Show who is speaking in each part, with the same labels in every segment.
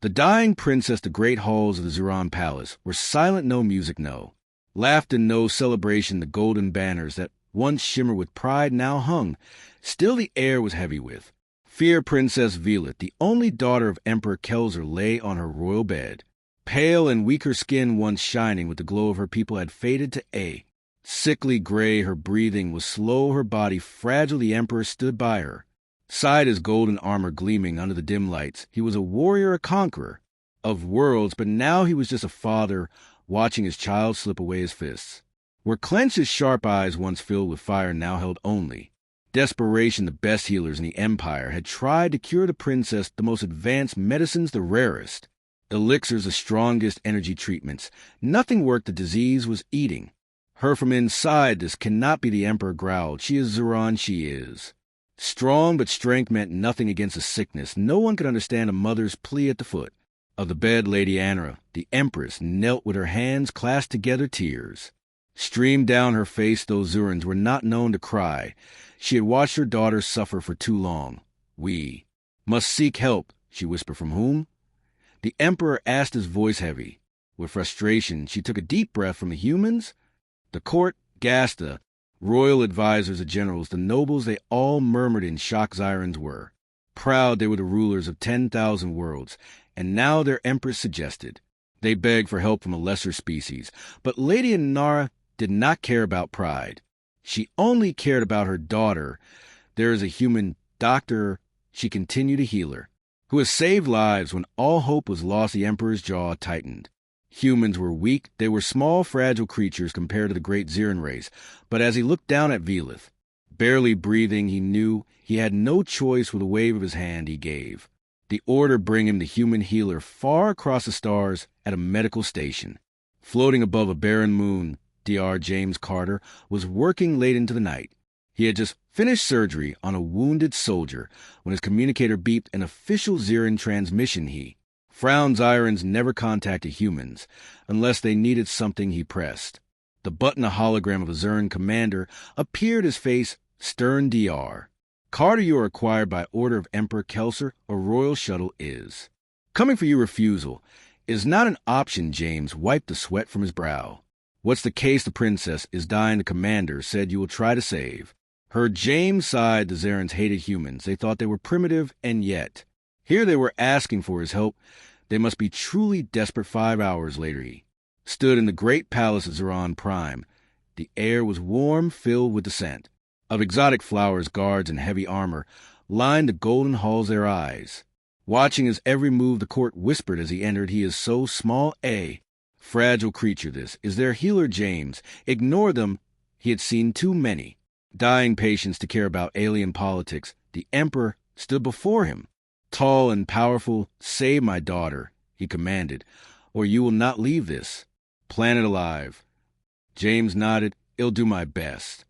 Speaker 1: The dying princess, the great halls of the Zuran Palace, were silent, no music, no laughter, no celebration. The golden banners that once shimmered with pride now hung. Still the air was heavy with fear. Princess Velit, the only daughter of Emperor Kelzer, lay on her royal bed. Pale and weak, her skin, once shining with the glow of her people, had faded to a sickly gray. Her breathing was slow, her body fragile. The emperor stood by her, side his golden armor gleaming under the dim lights. He was a warrior, a conqueror of worlds, but now he was just a father watching his child slip away. His fists were clenched, his sharp eyes, once filled with fire, now held only desperation. The best healers in the empire had tried to cure the princess, the most advanced medicines, the rarest elixirs, the strongest energy treatments. Nothing worked. The disease was eating her from inside. This cannot be, the emperor growled. She is Zuran, she is strong, but strength meant nothing against a sickness. No one could understand a mother's plea. At the foot of the bed, Lady Anra, the empress, knelt with her hands clasped together. Tears streamed down her face. Those Zurans were not known to cry. She had watched her daughter suffer for too long. We must seek help, she whispered. From whom? The emperor asked, his voice heavy with frustration. She took a deep breath. From the humans? The court gasped. The royal advisors, the generals, the nobles, they all murmured in shock. Zyrans were proud. They were the rulers of 10,000 worlds, and now their empress suggested they begged for help from a lesser species. But Lady Anara did not care about pride. She only cared about her daughter. There is a human doctor, she continued, a healer, who has saved lives when all hope was lost. The emperor's jaw tightened. Humans were weak. They were small, fragile creatures compared to the great Ziran race. But as he looked down at Velith, barely breathing, he knew he had no choice. With a wave of his hand, he gave the order, bring him the human healer. Far across the stars at a medical station, floating above a barren moon, Dr. James Carter was working late into the night. He had just finished surgery on a wounded soldier when his communicator beeped an official Ziran transmission. He frowned. Zyrans never contacted humans unless they needed something. He pressed the button. A hologram of a Ziran commander appeared, his face stern. Dr. Carter, you are acquired by order of Emperor Kelser. A royal shuttle is coming for you. Refusal is not an option. James wiped the sweat from his brow. What's the case? The princess is dying. The commander said you will try to save her. James sighed. The Zarans hated humans. They thought they were primitive, and yet here they were asking for his help. They must be truly desperate. 5 hours later, he stood in the great palace of Zuran Prime. The air was warm, filled with the scent of exotic flowers. Guards in heavy armor lined the golden halls, their eyes watching his every move. The court whispered as he entered, he is so small, a fragile creature. This is their healer, James. Ignore them. He had seen too many dying patients to care about alien politics. The emperor stood before him, tall and powerful. Save my daughter, he commanded, or you will not leave this planet alive. James nodded. I'll do my best.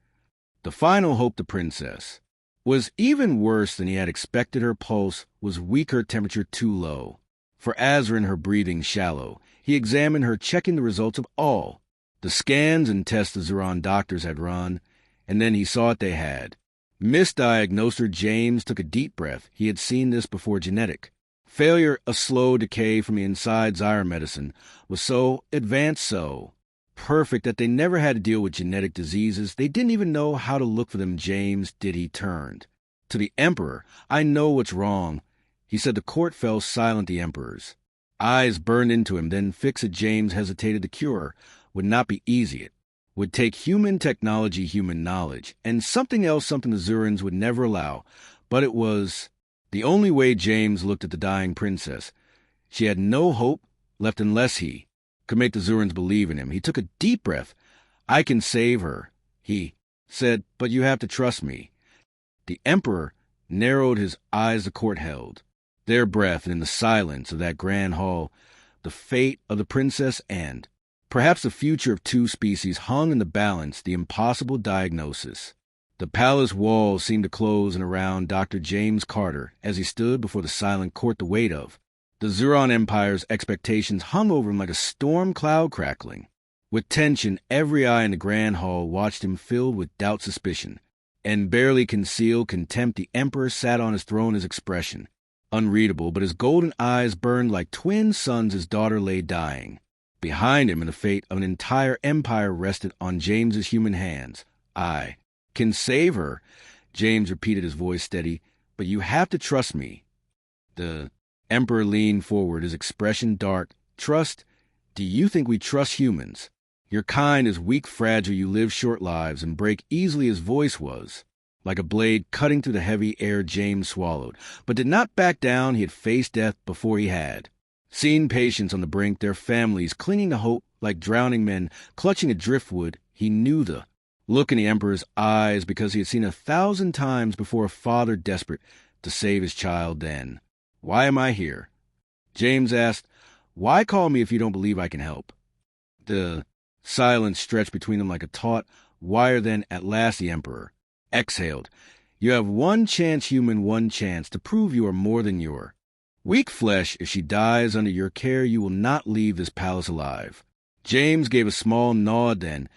Speaker 1: The final hope, the princess, was even worse than he had expected. Her pulse was weak, her temperature too low for Azrin, her breathing shallow. He examined her, checking the results of all the scans and tests the Zuran doctors had run, and then he saw what they had misdiagnosed her. James took a deep breath. He had seen this before. Genetic failure, a slow decay from the inside. Zyra medicine was so advanced, so perfect, that they never had to deal with genetic diseases. They didn't even know how to look for them. James did. He turned to the emperor. I know what's wrong, he said. The court fell silent. The emperor's eyes burned into him, then fixed at James. Hesitated. The cure would not be easy. It would take human technology, human knowledge, and something else, something the Zurans would never allow. But it was the only way. James looked at the dying princess. She had no hope left unless he could make the Zurans believe in him. He took a deep breath. I can save her, he said, but you have to trust me. The emperor narrowed his eyes. The court held their breath, and in the silence of that grand hall, the fate of the princess and perhaps the future of two species hung in the balance. The impossible diagnosis. The palace walls seemed to close in around Dr. James Carter as he stood before the silent court. The weight of the Zuran Empire's expectations hung over him like a storm cloud crackling. With tension, every eye in the grand hall watched him, filled with doubt, suspicion, and barely concealed contempt. The emperor sat on his throne, his expression unreadable, but his golden eyes burned like twin suns his daughter lay dying. Behind him, and the fate of an entire empire rested on James's human hands. I can save her, James repeated, his voice steady, but you have to trust me. The Emperor leaned forward, his expression dark. Trust? Do you think we trust humans? Your kind is weak, fragile, you live short lives and break easily. His voice was like a blade cutting through the heavy air. James swallowed, but did not back down. He had faced death before he had seen patients on the brink, their families clinging to hope like drowning men clutching at driftwood. He knew the look in the Emperor's eyes because he had seen 1,000 times before a father desperate to save his child. Then, why am I here? James asked. Why call me if you don't believe I can help? The silence stretched between them like a taut wire. Then, at last, the Emperor exhaled. You have one chance, human, one chance to prove you are more than your weak flesh. If she dies under your care, you will not leave this palace alive. James gave a small nod. Then,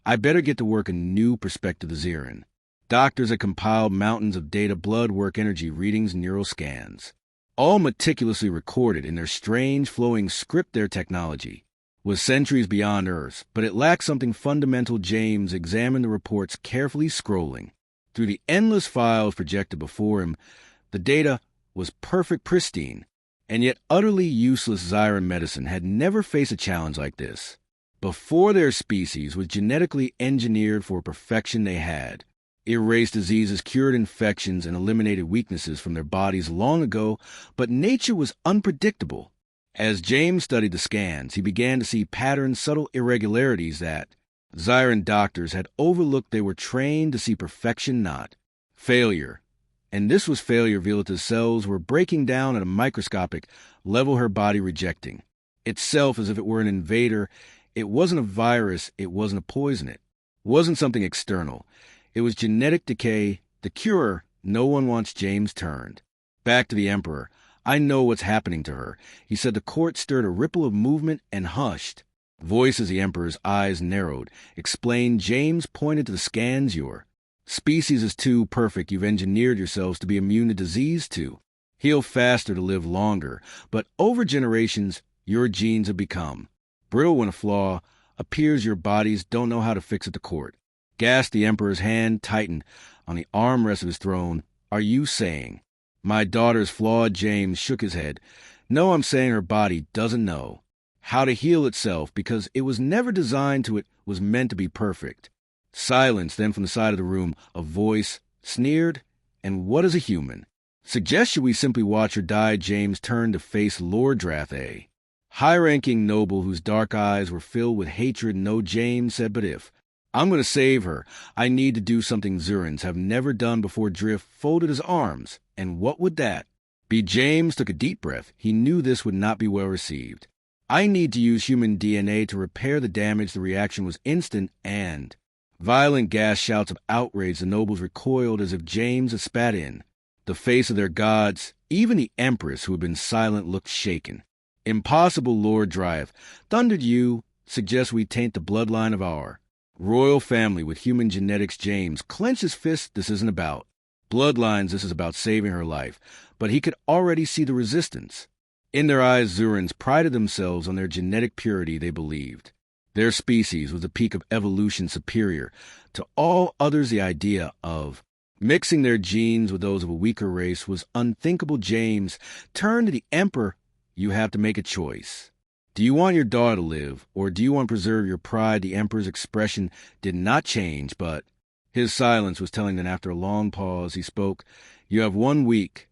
Speaker 1: I better get to work a new perspective. The Zirin doctors had compiled mountains of data, blood work, energy readings, neural scans, all meticulously recorded in their strange flowing script. Their technology was centuries beyond Earth's, but it lacked something fundamental. James examined the reports carefully, scrolling through the endless files projected before him. The data was perfect, pristine, and yet utterly useless. Zirin medicine had never faced a challenge like this before. Their species was genetically engineered for perfection. They had erased diseases, cured infections, and eliminated weaknesses from their bodies long ago, but nature was unpredictable. As James studied the scans, he began to see patterns, subtle irregularities that Zirin doctors had overlooked. They were trained to see perfection, not failure. And this was failure. Violeta's cells were breaking down at a microscopic level, her body rejecting itself as if it were an invader. It wasn't a virus, it wasn't a poison, it wasn't something external. It was genetic decay. The cure. No one wants. James turned back to the Emperor. I know what's happening to her, he said. The court stirred a ripple of movement and hushed. Voice as the Emperor's eyes narrowed. Explained. James pointed to the scans. Your species is too perfect. You've engineered yourselves to be immune to disease, to heal faster, to live longer. But over generations, your genes have become brittle. When a flaw appears, your bodies don't know how to fix it. The court gasped. The Emperor's hand tightened on the armrest of his throne. Are you saying my daughter's flawed? James shook his head. No, I'm saying her body doesn't know how to heal itself because it was never designed to. It was meant to be perfect. Silence. Then from the side of the room, a voice sneered. And what is a human? Suggest should we simply watch her die? James turned to face Lord Drath, a high-ranking noble whose dark eyes were filled with hatred. No, James said, but if I'm going to save her, I need to do something Zirins have never done before. Drift folded his arms. And what would that be? James took a deep breath. He knew this would not be well received. I need to use human DNA to repair the damage. The reaction was instant and violent. Gas shouts of outrage. The nobles recoiled as if James had spat in the face of their gods. Even the Empress, who had been silent, looked shaken. Impossible, Lord Drive thundered. You suggest we taint the bloodline of our royal family with human genetics? James clenched his fist. This isn't about bloodlines, this is about saving her life. But he could already see the resistance in their eyes. Zirins prided themselves on their genetic purity. They believed their species was the peak of evolution, superior to all others. The idea of mixing their genes with those of a weaker race was unthinkable. James turned to the Emperor. You have to make a choice. Do you want your daughter to live, or do you want to preserve your pride? The Emperor's expression did not change, but his silence was telling. Then after a long pause, he spoke. You have 1 week,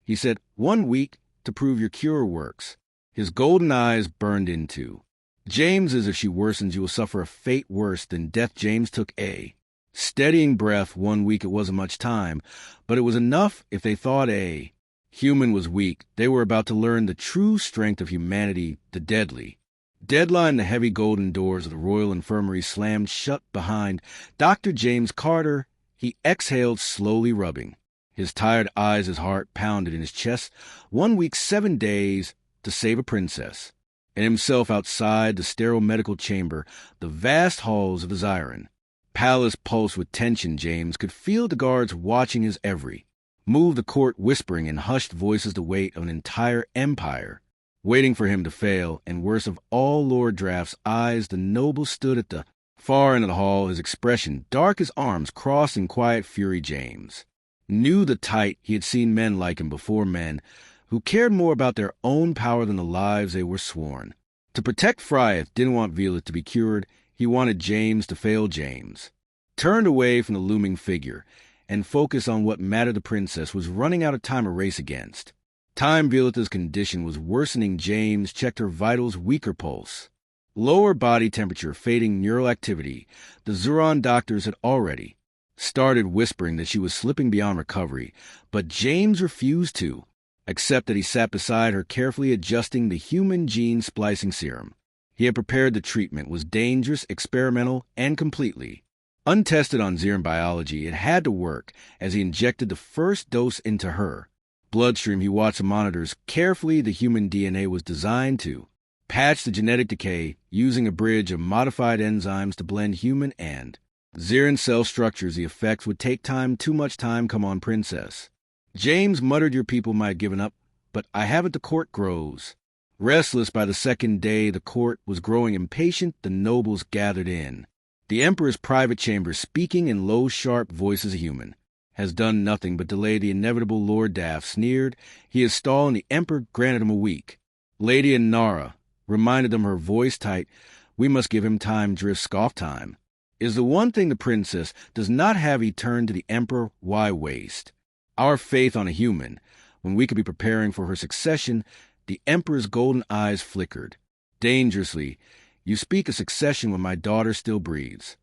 Speaker 1: he said, 1 week to prove your cure works. His golden eyes burned into James's. If she worsens, you will suffer a fate worse than death. James took a steadying breath. 1 week, it wasn't much time, but it was enough. If they thought a human was weak, they were about to learn the true strength of humanity. The deadly deadline. The heavy golden doors of the Royal Infirmary slammed shut behind Dr. James Carter. He exhaled, slowly rubbing his tired eyes. His heart pounded in his chest. 1 week, 7 days to save a princess. And himself outside the sterile medical chamber, the vast halls of the Zirin palace pulsed with tension. James could feel the guards watching his every moved the court whispering in hushed voices the weight of an entire empire. Waiting for him to fail, and worst of all Lord Draft's eyes, the noble stood at the far end of the hall, his expression dark as arms crossed in quiet fury. James knew the type. He had seen men like him before, men who cared more about their own power than the lives they were sworn. To protect Frieth didn't want Violet to be cured. He wanted James to fail. James turned away from the looming figure and focused on what mattered. The princess was running out of time to race against. Time. Violeta's condition was worsening. James checked her vitals, weaker pulse, lower body temperature, fading neural activity. The Zuron doctors had already started whispering that she was slipping beyond recovery, but James refused to accept that. He sat beside her, carefully adjusting the human gene splicing serum. He had prepared. The treatment was dangerous, experimental, and completely untested on Zeran biology. It had to work. As he injected the first dose into her bloodstream, he watched the monitors carefully. The human DNA was designed to patch the genetic decay, using a bridge of modified enzymes to blend human and Zeran cell structures. The effects would take time, too much time. Come on, princess. James muttered, your people might have given up, but I haven't. The court grows restless. By the second day, the court was growing impatient. The nobles gathered in the emperor's private chamber, speaking in low, sharp voices. A human has done nothing but delay the inevitable. Lord Daft sneered. He is stalling. The emperor granted him a week. Lady Nara reminded them, her voice tight. We must give him time. Drift scoffed. Time is the one thing the princess does not have. He turned to the emperor. Why waste our faith on a human when we could be preparing for her succession? The emperor's golden eyes flickered dangerously. You speak of succession when my daughter still breathes.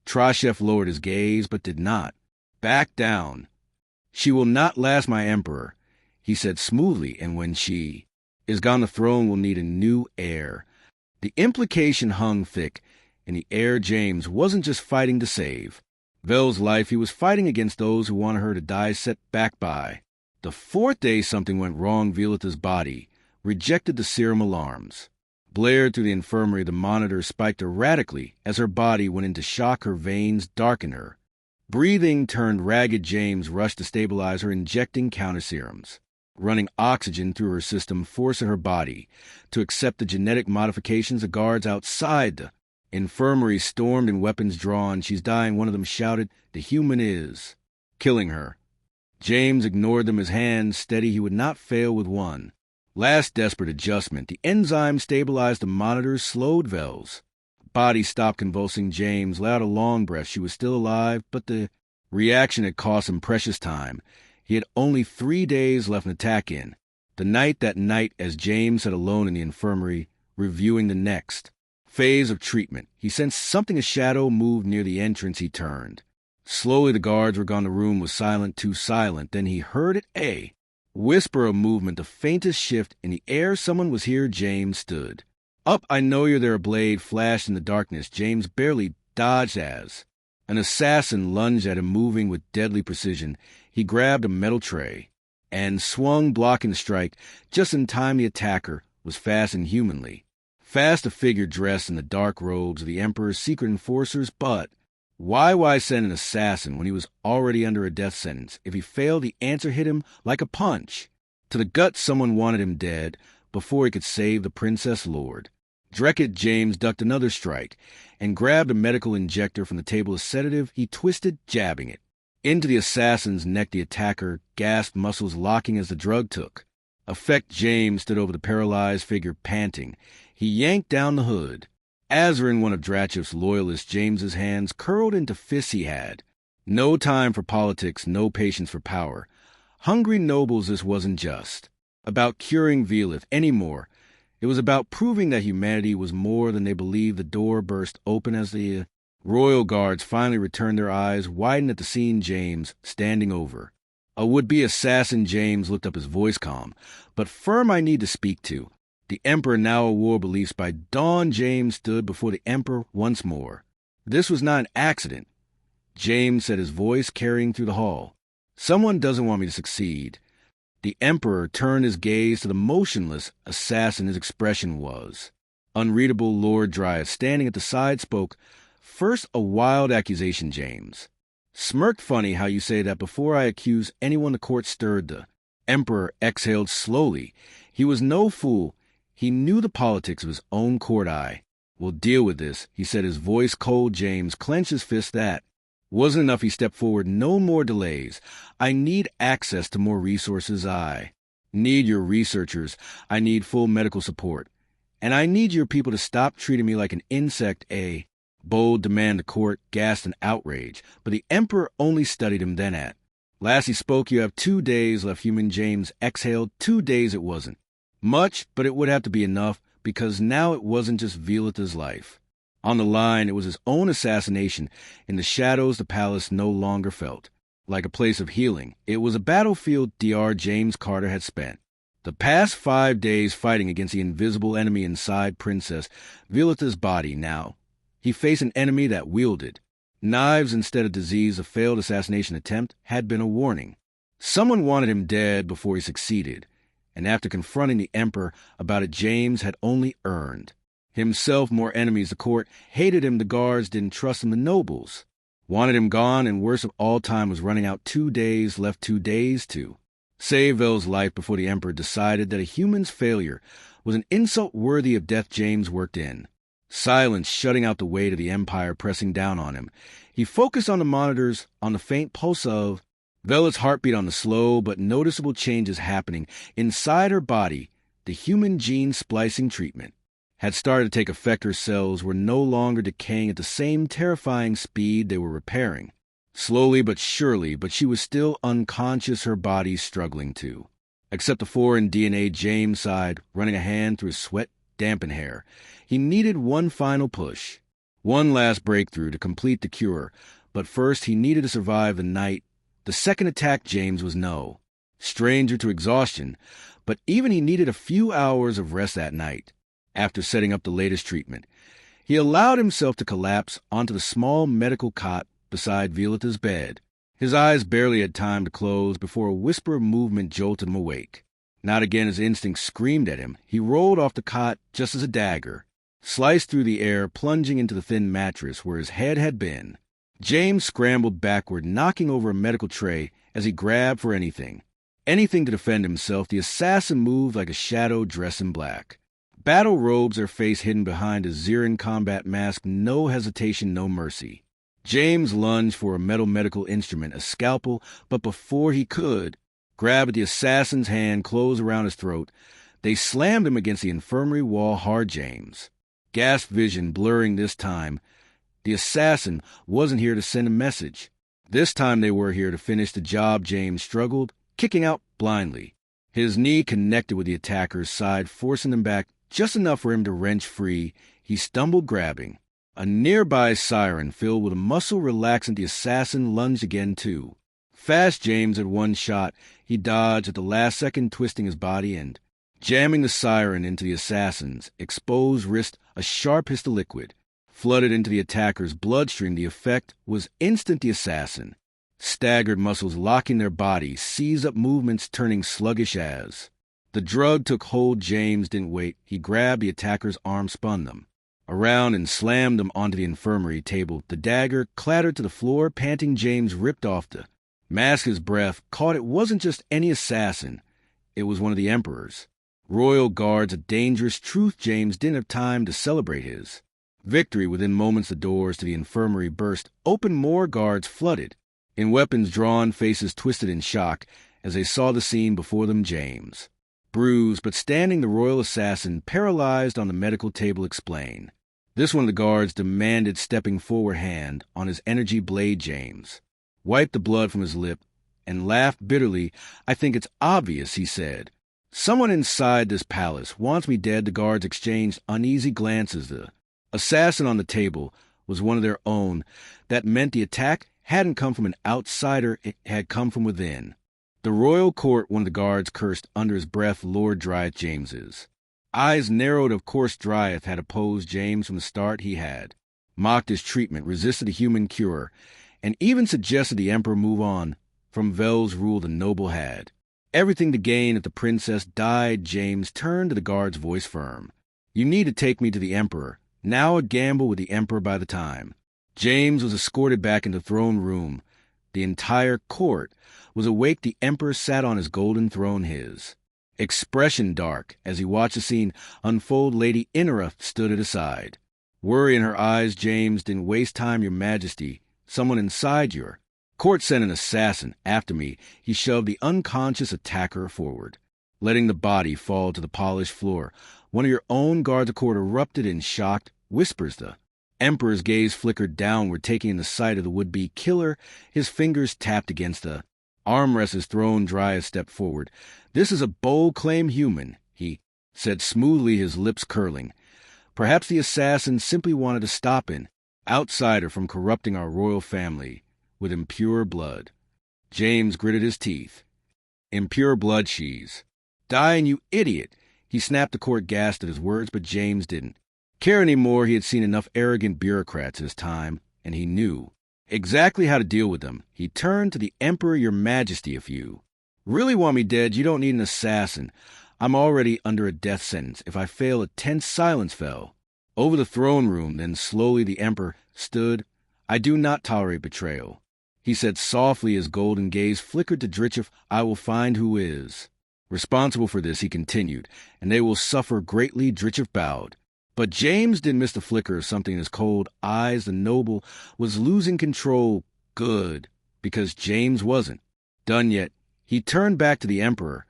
Speaker 1: Trashef lowered his gaze, but did not back down. She will not last, my emperor, he said smoothly, and when she is gone, the throne will need a new heir. The implication hung thick in the air. James wasn't just fighting to save Vel's life. He was fighting against those who wanted her to die. Set back by the fourth day, something went wrong. Violeta's body rejected the serum. Alarms blared through the infirmary. The monitors spiked erratically as her body went into shock. Her veins darkened. Her breathing turned ragged. James rushed to stabilize her, injecting counter serums, running oxygen through her system, forcing her body to accept the genetic modifications. The guards outside the infirmary stormed and weapons drawn. She's dying, one of them shouted. The human is killing her. James ignored them, his hands steady. He would not fail with one last desperate adjustment. The enzyme stabilized the monitors, slowed Vel's body, stopped convulsing. James let out a long breath. She was still alive, but the reaction had cost him precious time. He had only 3 days left in attack. In the night, as James sat alone in the infirmary, reviewing the next phase of treatment, he sensed something. A shadow moved near the entrance. He turned. Slowly the guards were gone. The room was silent, too silent. Then he heard it, a whisper of movement, the faintest shift in the air. Someone was here. James stood up. I know you're there. A blade flashed in the darkness. James barely dodged as an assassin lunged at him, moving with deadly precision. He grabbed a metal tray and swung, blocking the strike. Just in time, the attacker was fast, inhumanly fast, a figure dressed in the dark robes of the Emperor's secret enforcers. But why send an assassin when he was already under a death sentence? If he failed, the answer hit him like a punch to the gut. Someone wanted him dead before he could save the princess. Lord Drekket. James ducked another strike and grabbed a medical injector from the table. A sedative he twisted, jabbing it into the assassin's neck. The attacker gasped, muscles locking as the drug took effect. James stood over the paralyzed figure, panting. He yanked down the hood. Azarin, one of Drachev's loyalists. James's hands curled into fists. He had no time for politics, no patience for power. Hungry nobles, this wasn't just about curing Velith anymore. It was about proving that humanity was more than they believed. The door burst open as the royal guards finally returned. Their eyes widened at the scene. James standing over a would-be assassin. James looked up, his voice calm but firm. I need to speak to the Emperor now. A war beliefs. By dawn, James stood before the Emperor once more. This was not an accident, James said, his voice carrying through the hall. Someone doesn't want me to succeed. The Emperor turned his gaze to the motionless assassin. His expression was unreadable. Lord Dryas, standing at the side, spoke. First, a wild accusation, James. Smirked funny how you say that before I accuse anyone the court stirred. The Emperor exhaled slowly. He was no fool. He knew the politics of his own court eye. We'll deal with this, he said, his voice cold. James clenched his fist. That wasn't enough. He stepped forward. No more delays. I need access to more resources. I need your researchers. I need full medical support. And I need your people to stop treating me like an insect. A bold demand. The court gasped in outrage, but the Emperor only studied him. Then at last he spoke. You have 2 days left. Human James exhaled. 2 days. It wasn't much, but it would have to be enough, because now it wasn't just Violeta's life on the line. It was his own assassination. In the shadows, the palace no longer felt like a place of healing. It was a battlefield. Dr. James Carter had spent the past 5 days fighting against the invisible enemy inside Princess Violeta's body. Now he faced an enemy that wielded knives instead of disease. A failed assassination attempt had been a warning. Someone wanted him dead before he succeeded, and after confronting the Emperor about it, James had only earned himself more enemies. The court hated him. The guards didn't trust him. The nobles wanted him gone, and worst of all, time was running out. 2 days left. 2 days to save Vel's life before the Emperor decided that a human's failure was an insult worthy of death. James worked in silence, shutting out the weight of the Empire pressing down on him. He focused on the monitors, on the faint pulse of Vela's heartbeat, on the slow but noticeable changes happening inside her body. The human gene splicing treatment had started to take effect. Her cells were no longer decaying at the same terrifying speed they were repairing. Slowly but surely, but she was still unconscious, her body struggling to accept the foreign DNA. James sighed, running a hand through his sweat-dampened hair. He needed one final push, one last breakthrough to complete the cure. But first, he needed to survive the night. The second attack. James was no stranger to exhaustion, but even he needed a few hours of rest that night. After setting up the latest treatment, he allowed himself to collapse onto the small medical cot beside Violeta's bed. His eyes barely had time to close before a whisper of movement jolted him awake. Not again. His instinct screamed at him. He rolled off the cot just as a dagger sliced through the air, plunging into the thin mattress where his head had been. James scrambled backward, knocking over a medical tray as he grabbed for anything to defend himself. The assassin moved like a shadow dressed in black battle robes, her face hidden behind a Xiran combat mask. No hesitation, no mercy. James lunged for a metal medical instrument, a scalpel, but before he could grab at the assassin's hand closed around his throat, they slammed him against the infirmary wall hard. James gasped, vision blurring. This time, the assassin wasn't here to send a message. This time they were here to finish the job. James struggled, kicking out blindly. His knee connected with the attacker's side, forcing him back just enough for him to wrench free. He stumbled, grabbing a nearby siren filled with a muscle relaxant. The assassin lunged again, too fast. James had one shot. He dodged at the last second, twisting his body and jamming the siren into the assassin's exposed wrist. A sharp hiss of liquid flooded into the attacker's bloodstream. The effect was instant. The assassin staggered, muscles locking their bodies, seized up movements, turning sluggish as the drug took hold. James didn't wait. He grabbed the attacker's arm, spun them around, and slammed them onto the infirmary table. The dagger clattered to the floor. Panting, James ripped off the mask. His breath caught. It wasn't just any assassin. It was one of the Emperor's royal guards, a dangerous truth. James didn't have time to celebrate his victory. Within moments, the doors to the infirmary burst open. More guards flooded in, weapons drawn, faces twisted in shock as they saw the scene before them. James, bruised but standing, the royal assassin paralyzed on the medical table, explained. This one of the guards demanded, stepping forward, hand on his energy blade. James wiped the blood from his lip and laughed bitterly. I think it's obvious, he said. Someone inside this palace wants me dead. The guards exchanged uneasy glances. The assassin on the table was one of their own. That meant the attack hadn't come from an outsider. It had come from within the royal court. One of the guards cursed under his breath. Lord Dryeth. James's eyes narrowed. Of course, Dryeth had opposed James from the start. He had mocked his treatment, resisted a human cure, and even suggested the Emperor move on from Vel's rule. The noble had everything to gain if the princess died. James turned to the guard's, voice firm. You need to take me to the Emperor. Now a gamble with the Emperor by the time James was escorted back into the throne room. The entire court was awake. The emperor sat on his golden throne, his expression dark as he watched the scene unfold. Lady Inara stood at his side. Worry in her eyes. James didn't waste time, Your Majesty. Someone inside your court sent an assassin after me. He shoved the unconscious attacker forward, letting the body fall to the polished floor. One of your own guards of court erupted in shocked whispers. The emperor's gaze flickered downward, taking in the sight of the would-be killer. His fingers tapped against the armrest. His throne dry as stepped forward. This is a bold claim, human, he said smoothly, his lips curling. Perhaps the assassin simply wanted to stop an outsider from corrupting our royal family with impure blood. James gritted his teeth. Impure blood, she's dying, you idiot. He snapped. The court gasped at his words, but James didn't care anymore. He had seen enough arrogant bureaucrats in his time, and he knew exactly how to deal with them. He turned to the emperor. Your Majesty, if you really want me dead, you don't need an assassin. I'm already under a death sentence. If I fail, a tense silence fell over the throne room. Then slowly the emperor stood. I do not tolerate betrayal, he said softly. His golden gaze flickered to Dritchev. I will find who is responsible for this, he continued, and they will suffer greatly. Dritchev bowed. But James didn't miss the flicker of something in his cold eyes. The noble was losing control. Good, because James wasn't done yet. He turned back to the emperor.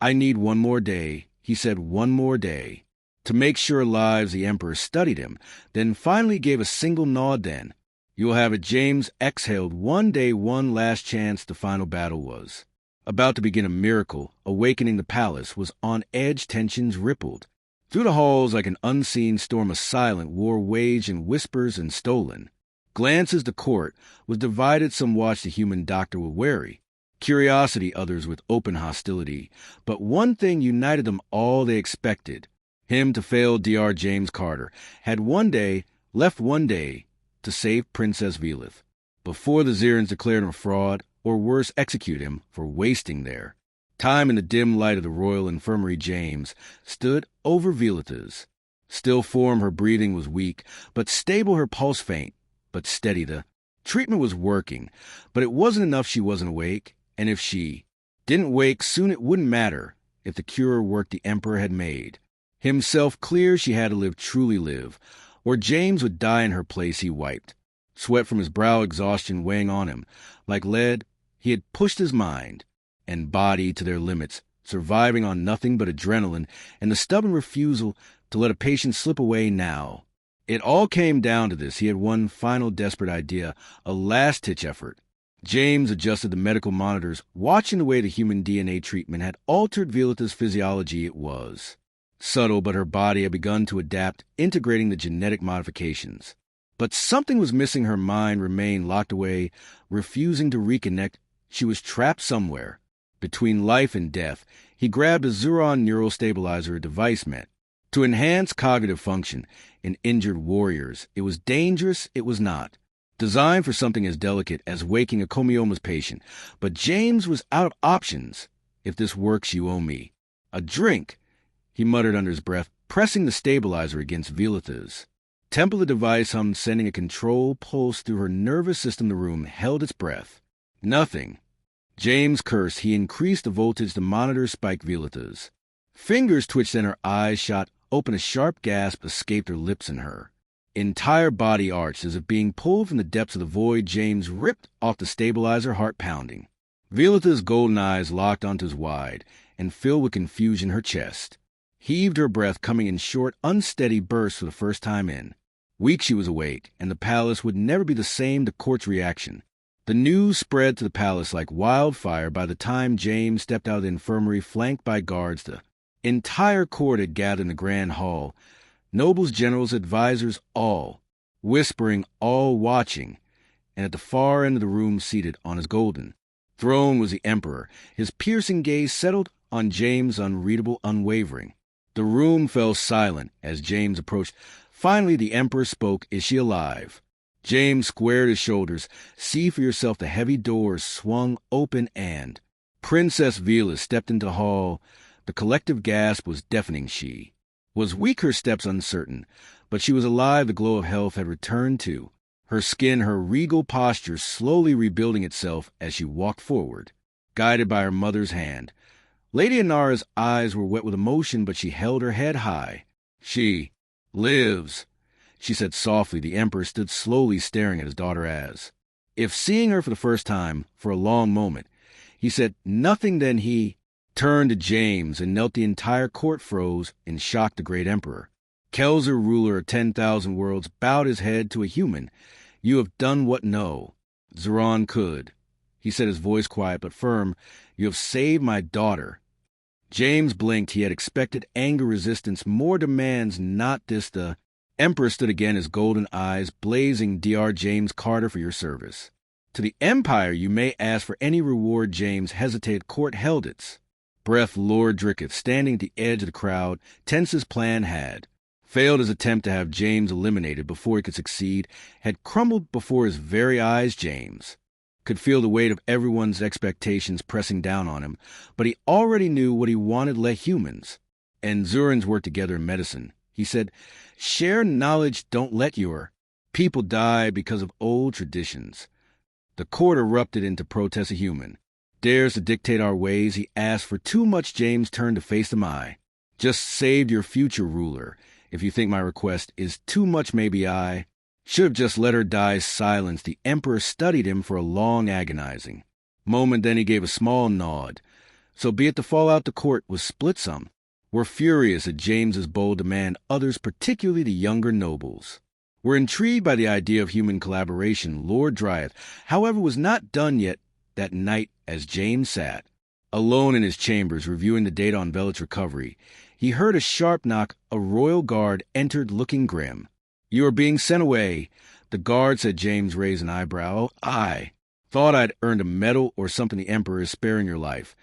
Speaker 1: I need one more day, he said, one more day, to make sure lives. The emperor studied him, then finally gave a single nod. Then you'll have it. James exhaled. One day, one last chance. The final battle was about to begin. A miracle awakening. The palace was on edge. Tensions rippled through the halls like an unseen storm. A silent war waged in whispers and stolen glances. The court was divided. Some watched the human doctor with wary curiosity, others with open hostility. But one thing united them all. They expected him to fail. Dr. James Carter had left one day to save Princess Velith before the Zirans declared him a fraud, or worse, execute him for wasting their time. In the dim light of the royal infirmary, James stood over Velith's still form. Her breathing was weak but stable, her pulse faint but steady. The treatment was working, but it wasn't enough. She wasn't awake, and if she didn't wake soon, it wouldn't matter. If the cure worked, the emperor had made himself clear. She had to live, truly live, or James would die in her place. He wiped sweat from his brow, exhaustion weighing on him like lead. He had pushed his mind and body to their limits, surviving on nothing but adrenaline and the stubborn refusal to let a patient slip away. Now it all came down to this. He had one final desperate idea, a last-ditch effort. James adjusted the medical monitors, watching the way the human DNA treatment had altered Velith's physiology. It was subtle, but her body had begun to adapt, integrating the genetic modifications. But something was missing. Her mind remained locked away, refusing to reconnect. She was trapped somewhere between life and death. He grabbed a Zuron neural stabilizer, a device meant to enhance cognitive function in injured warriors. It was dangerous. It was not designed for something as delicate as waking a comiomas patient. But James was out of options. If this works, you owe me a drink, he muttered under his breath, pressing the stabilizer against Velith's temple. The device hummed, sending a control pulse through her nervous system. The room held its breath. Nothing. James cursed. He increased the voltage. The monitor spiked. Velith's fingers twitched and her eyes shot open. A sharp gasp escaped her lips, and her entire body arched as if being pulled from the depths of the void. James ripped off the stabilizer, heart pounding. Velith's golden eyes locked onto his wide and filled with confusion. Her chest heaved, her breath coming in short, unsteady bursts. For the first time in weeks she was awake, and the palace would never be the same. The court's reaction. The news spread to the palace like wildfire. By the time James stepped out of the infirmary, flanked by guards, the entire court had gathered in the grand hall. Nobles, generals, advisors, all whispering, all watching. And at the far end of the room, seated on his golden throne, was the emperor. His piercing gaze settled on James, unreadable, unwavering. The room fell silent as James approached. Finally, the emperor spoke. Is she alive? James squared his shoulders. See for yourself. The heavy doors swung open, and Princess Velith stepped into the hall. The collective gasp was deafening. She was weak, her steps uncertain, but she was alive. The glow of health had returned to her skin, her regal posture slowly rebuilding itself as she walked forward, guided by her mother's hand. Lady Inara's eyes were wet with emotion, but she held her head high. "She lives," she said softly. The Emperor stood slowly staring at his daughter as if seeing her for the first time for a long moment. He said nothing, then he turned to James and knelt. The entire court froze in shock. The great Emperor, Kelzer, ruler of 10,000 worlds, bowed his head to a human. "You have done what no Zeron could," he said, his voice quiet but firm. "You have saved my daughter." James blinked. He had expected anger, resistance, more demands. Not this. The Emperor stood again, his golden eyes blazing. "Dr. James Carter, for your service to the Empire, you may ask for any reward." James hesitated. Court held its breath. Lord Dricketh, standing at the edge of the crowd, tense. His plan had failed. His attempt to have James eliminated before he could succeed had crumbled before his very eyes. James could feel the weight of everyone's expectations pressing down on him, but he already knew what he wanted. Let humans and Zurans work together in medicine, he said. Share knowledge. Don't let your people die because of old traditions. The court erupted into protest. "A human dares to dictate our ways," he asked. For too much. James turned to face them. "I just saved your future ruler. If you think my request is too much, maybe I should have just let her die." Silence. The Emperor studied him for a long, agonizing moment. Then he gave a small nod. "So be it." The fallout. The court was split. Some were furious at James's bold demand. Others, particularly the younger nobles, were intrigued by the idea of human collaboration. Lord Dryeth, however, was not done yet. That night, as James sat alone in his chambers reviewing the data on Vellet's recovery, he heard a sharp knock. A royal guard entered, looking grim. "You are being sent away." The guard said. James raised an eyebrow. "I thought I'd earned a medal or something." "The Emperor is sparing your life,"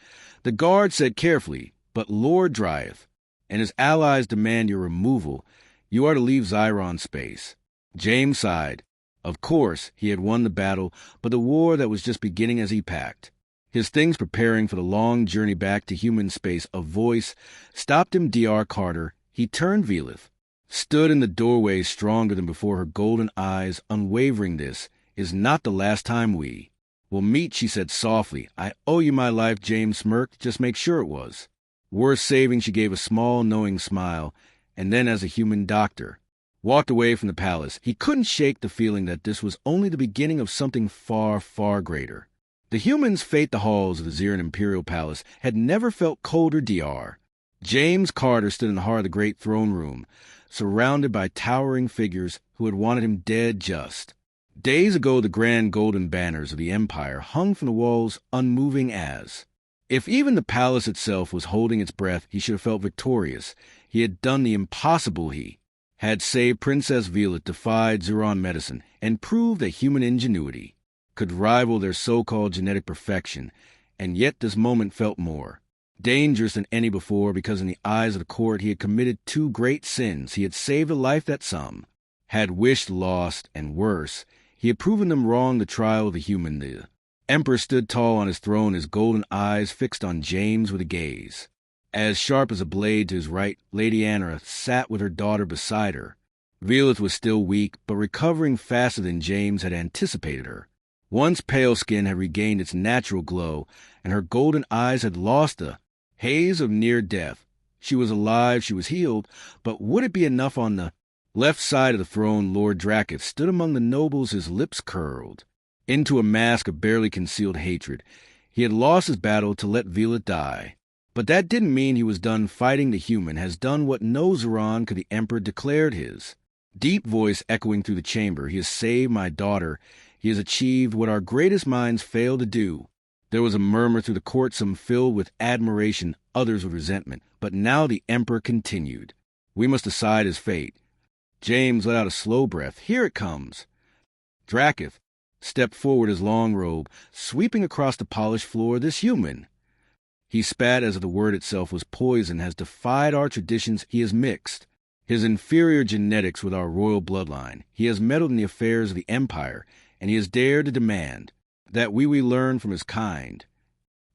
Speaker 1: the guard said carefully. "But Lord Dryeth and his allies demand your removal. You are to leave Zyron space." James sighed. Of course, he had won the battle, but the war that was just beginning. As he packed his things, preparing for the long journey back to human space, a voice stopped him. Dr. Carter. He turned. Velith stood in the doorway, stronger than before, her golden eyes unwavering. "This is not the last time we will meet," she said softly. "I owe you my life." James smirked. "Just make sure it was worth saving." She gave a small, knowing smile, and then, as a human doctor walked away from the palace, he couldn't shake the feeling that this was only the beginning of something far, far greater. The humans fate the halls of the Ziran Imperial Palace had never felt colder. Dr. James Carter stood in the heart of the great throne room, surrounded by towering figures who had wanted him dead just days ago. The grand golden banners of the Empire hung from the walls, unmoving. As if even the palace itself was holding its breath, he should have felt victorious. He had done the impossible. He had saved Princess Veleth, defied Zeron medicine, and proved that human ingenuity could rival their so-called genetic perfection. And yet this moment felt more dangerous than any before, because in the eyes of the court he had committed two great sins. He had saved a life that some had wished lost, and worse, he had proven them wrong. The trial of the human. The Emperor stood tall on his throne, his golden eyes fixed on James with a gaze as sharp as a blade. To his right, Lady Anara sat with her daughter beside her. Veleth was still weak, but recovering faster than James had anticipated. Her once pale skin had regained its natural glow, and her golden eyes had lost the haze of near death. She was alive, she was healed, but would it be enough? On the left side of the throne, Lord Draketh stood among the nobles, his lips curled into a mask of barely concealed hatred. He had lost his battle to let Veleth die, but that didn't mean he was done fighting. The human has done what no Zeron could. The Emperor declared, his deep voice echoing through the chamber. He has saved my daughter. He has achieved what our greatest minds failed to do. There was a murmur through the court, some filled with admiration, others with resentment. But now the Emperor continued. "We must decide his fate." James let out a slow breath. "Here it comes." Draketh stepped forward, his long robe sweeping across the polished floor. "This human," he spat as if the word itself was poison, "has defied our traditions. He has mixed his inferior genetics with our royal bloodline. He has meddled in the affairs of the Empire, and he has dared to demand that we learn from his kind."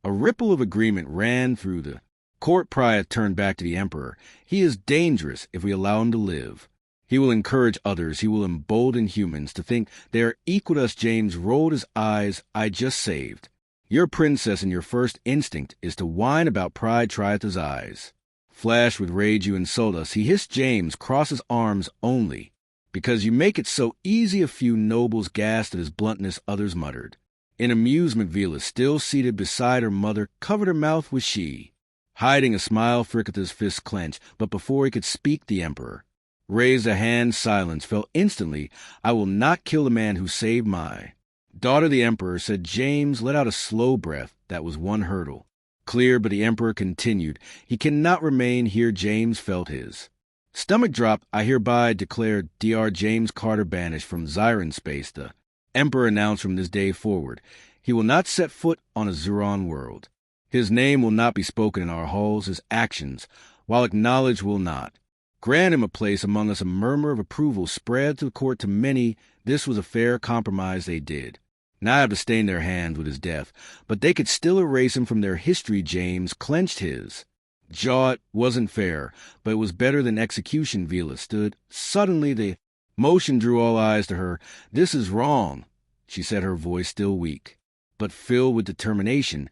Speaker 1: A ripple of agreement ran through the court. Priath turned back to the Emperor. "He is dangerous if we allow him to live." He will encourage others. He will embolden humans to think they are equal to us. James rolled his eyes. I just saved. Your princess, and your first instinct is to whine about pride trieth his eyes. Flashed with rage, you insult us. He hissed. James crossed his arms. Only because you make it so easy. A few nobles gasped at his bluntness. Others muttered. In amusement, Vila, still seated beside her mother, covered her mouth with she. Hiding a smile, Fricka's fist clenched, but before he could speak, the emperor raised a hand. Silence fell instantly. I will not kill the man who saved my daughter. The emperor said. James let out a slow breath. That was one hurdle clear, but the emperor continued. He cannot remain here. James felt his stomach drop. I hereby declare Dr. James Carter banished from Zyron space. The emperor announced from this day forward, he will not set foot on a Zuron world. His name will not be spoken in our halls. His actions, while acknowledged, will not grant him a place among us. A murmur of approval spread to the court. To many, this was a fair compromise. They did not have to stain their hands with his death, but they could still erase him from their history. James clenched his jaw. It wasn't fair, but it was better than execution. Vila stood. Suddenly the motion drew all eyes to her. This is wrong, she said, her voice still weak, but filled with determination.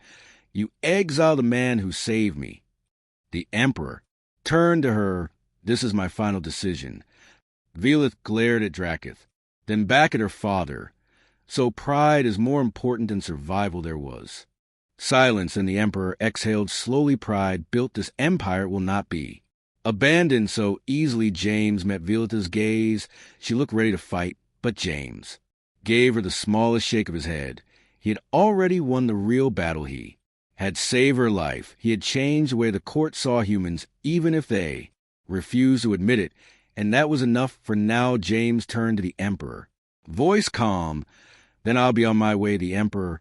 Speaker 1: You exile the man who saved me. The emperor turned to her. This is my final decision. Velith glared at Dracath, then back at her father. So pride is more important than survival. There was silence, and the emperor exhaled slowly. Pride built this empire. It will not be abandoned so easily. James met Velith's gaze. She looked ready to fight, but James gave her the smallest shake of his head. He had already won the real battle. He had saved her life. He had changed the way the court saw humans, even if they refused to admit it, and that was enough for now. James turned to the emperor, voice calm. Then I'll be on my way. The emperor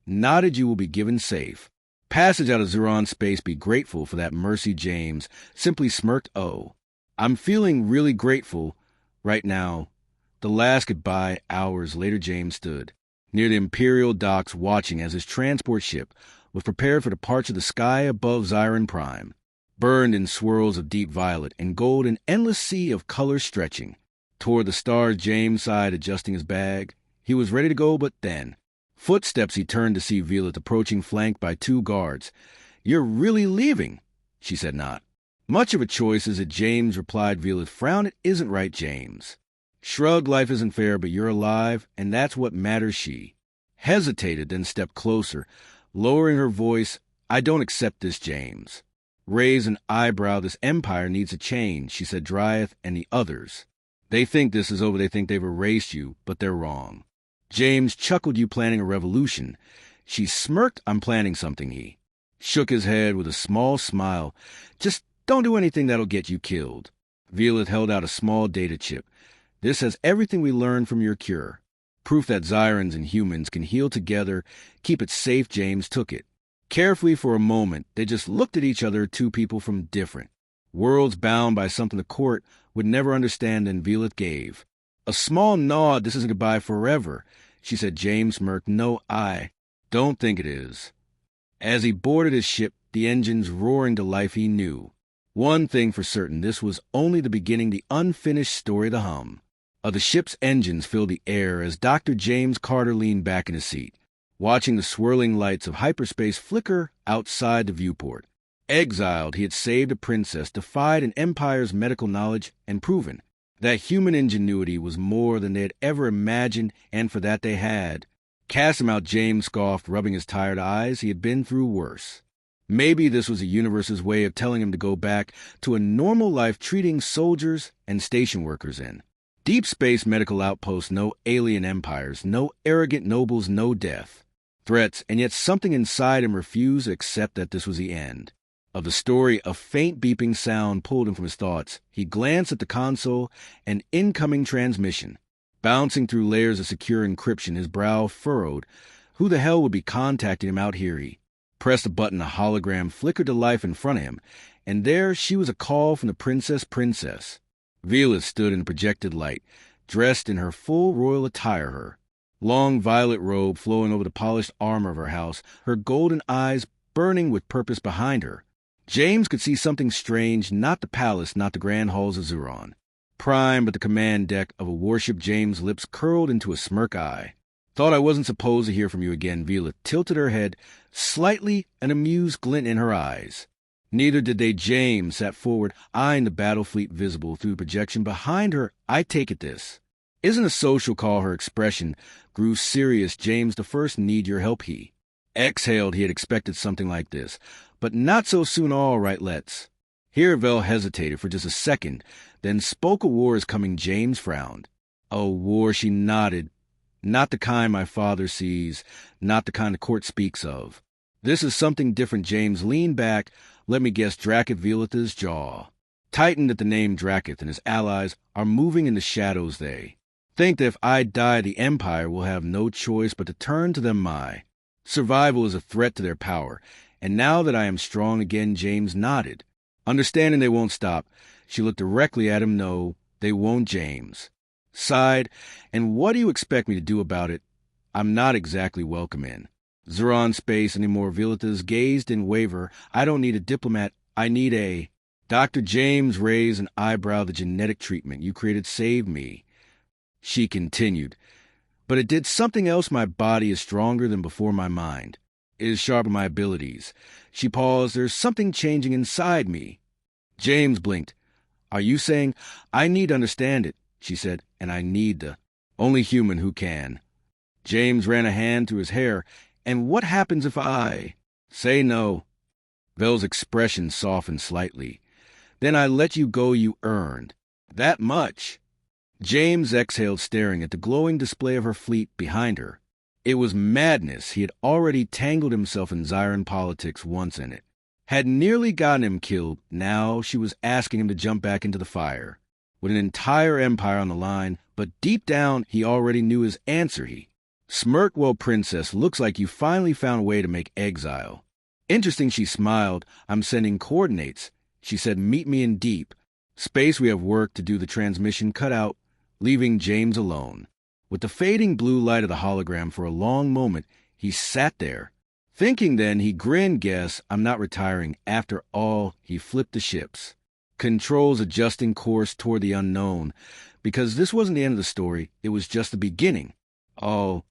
Speaker 1: nodded. You will be given safe passage out of Zuron space. Be grateful for that mercy. James simply smirked. Oh, I'm feeling really grateful right now. The last goodbye. Hours later, James stood near the Imperial docks, watching as his transport ship was prepared for departure. The sky above Zyron Prime burned in swirls of deep violet and gold, an endless sea of color stretching toward the stars. James sighed, adjusting his bag. He was ready to go, but then footsteps. He turned to see Velith approaching, flanked by two guards. You're really leaving? She said. Not much of a choice, is it? James replied. Velith frowned. It isn't right. James shrugged. Life isn't fair, but you're alive, and that's what matters. She hesitated, then stepped closer, lowering her voice. I don't accept this. James raised an eyebrow. This empire needs a change, she said. Dryeth and the others, they think this is over. They think they've erased you, but they're wrong. James chuckled. You planning a revolution? She smirked. I'm planning something. He shook his head with a small smile. Just don't do anything that'll get you killed. Velith held out a small data chip. This has everything we learned from your cure. Proof that Zyrons and humans can heal together. Keep it safe. James took it carefully. For a moment, they just looked at each other, two people from different worlds, bound by something the court would never understand. Then Velith gave a small nod. This isn't goodbye forever, she said. James smirked. No, I don't think it is. As he boarded his ship, the engines roaring to life, he knew one thing for certain. This was only the beginning, the unfinished story. The hum of the ship's engines filled the air as Dr. James Carter leaned back in his seat, watching the swirling lights of hyperspace flicker outside the viewport. Exiled, he had saved a princess, defied an empire's medical knowledge, and proven that human ingenuity was more than they had ever imagined, and for that they had cast him out. James scoffed, rubbing his tired eyes. He had been through worse. Maybe this was the universe's way of telling him to go back to a normal life, treating soldiers and station workers in deep space medical outposts. No alien empires, no arrogant nobles, no death threats, and yet something inside him refused to accept that this was the end of the story. A faint beeping sound pulled him from his thoughts. He glanced at the console. An incoming transmission, bouncing through layers of secure encryption. His brow furrowed. Who the hell would be contacting him out here? He pressed a button. A hologram flickered to life in front of him, and there she was, a call from the princess. Velith stood in the projected light, dressed in her full royal attire, her long violet robe flowing over the polished armor of her house, her golden eyes burning with purpose. Behind her, James could see something strange. Not the palace, not the grand halls of Zuron. Prime, but the command deck of a warship James' lips curled into a smirk eye. Thought I wasn't supposed to hear from you again. Vila tilted her head, slightly an amused glint in her eyes. Neither did they. James sat forward, eyeing the battle fleet visible through the projection behind her. I take it this isn't a social call. Her expression grew serious. James, the first need your help. He exhaled. He had expected something like this, but not so soon. All right, let's. Here Vel hesitated for just a second, then spoke. A war is coming. James frowned. A war, she nodded. Not the kind my father sees, not the kind the court speaks of. This is something different. James leaned back. Let me guess. Drakith. Violeta's jaw tightened at the name. Drakith and his allies are moving in the shadows. They think that if I die, the Empire will have no choice but to turn to them. My survival is a threat to their power, and now that I am strong again. James nodded, understanding they won't stop. She looked directly at him. No, they won't. James sighed. And what do you expect me to do about it? I'm not exactly welcome in Zeron space anymore. Violeta's gazed in waver. I don't need a diplomat. I need a... Dr. James raised an eyebrow. The genetic treatment you created saved me, she continued. But it did something else. My body is stronger than before. My mind is sharper. My abilities. She paused. There's something changing inside me. James blinked. Are you saying... I need to understand it, she said, and I need the only human who can. James ran a hand through his hair. And what happens if I say no? Vel's expression softened slightly. Then I let you go. You earned that much. James exhaled, staring at the glowing display of her fleet behind her. It was madness. He had already tangled himself in Zyran politics once in it. Had nearly gotten him killed. Now she was asking him to jump back into the fire, with an entire empire on the line. But deep down, he already knew his answer. He smirked. Well, princess, looks like you finally found a way to make exile interesting. She smiled. I'm sending coordinates, she said. Meet me in deep space. We have work to do. The transmission cut out, leaving James alone with the fading blue light of the hologram. For a long moment, he sat there, thinking. Then he grinned. Guess I'm not retiring after all. He flipped the ship's controls, adjusting course toward the unknown, because this wasn't the end of the story. It was just the beginning. Oh,